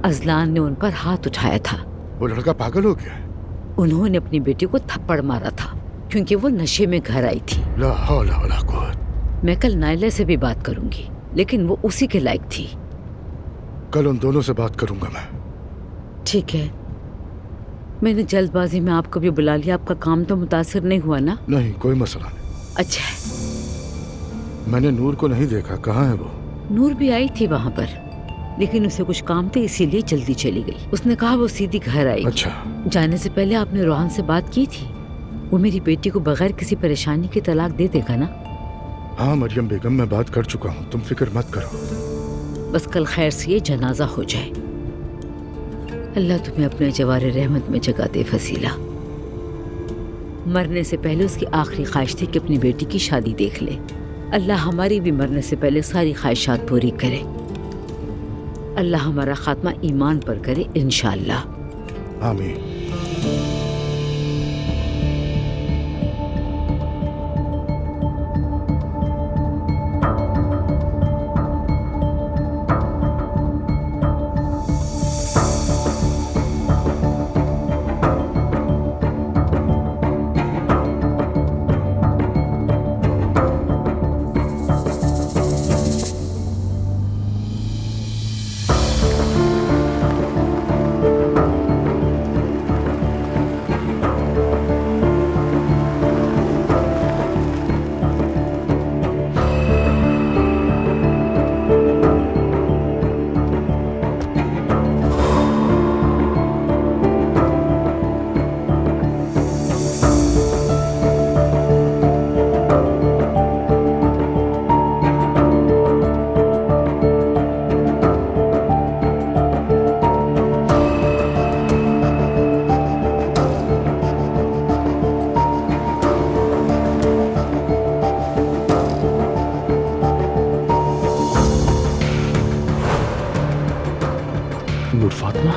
Azlan ने उन पर हाथ उठाया था। वो लड़का पागल हो गया? उन्होंने अपनी बेटी को थप्पड़ मारा था क्योंकि वो नशे में घर आई थी। ला हौला वला कुव्वत। मैं कल नायला से भी बात करूंगी, लेकिन वो उसी के लायक थी। कल उन दोनों से बात करूंगा मैं। ठीक है, मैंने जल्दबाजी में आपको भी बुला लिया। आपका काम तो मुतासिर नहीं हुआ ना? नहीं, कोई मसला नहीं। अच्छा है। मैंने नूर को नहीं देखा, कहाँ है वो? नूर भी आई थी वहाँ पर, लेकिन उसे कुछ काम थे इसीलिए जल्दी चली गई। उसने कहा वो सीधी घर आई। अच्छा। जाने से पहले आपने रोहान से बात की थी? वो मेरी बेटी को बगैर किसी परेशानी के तलाक दे देगा ना? हाँ मरियम बेगम, मैं बात कर चुका हूँ, तुम फिक्र मत करो। बस कल खैर से ये जनाजा हो जाए। अल्लाह तुम्हें अपने जवारे रहमत में जगह दे फसीला। मरने से पहले उसकी आखिरी ख्वाहिश थी कि अपनी बेटी की शादी देख ले। अल्लाह हमारी भी मरने से पहले सारी ख्वाहिशात पूरी करे। अल्लाह हमारा खात्मा ईमान पर करे इंशाअल्लाह। आमीन। नूर फातिमा,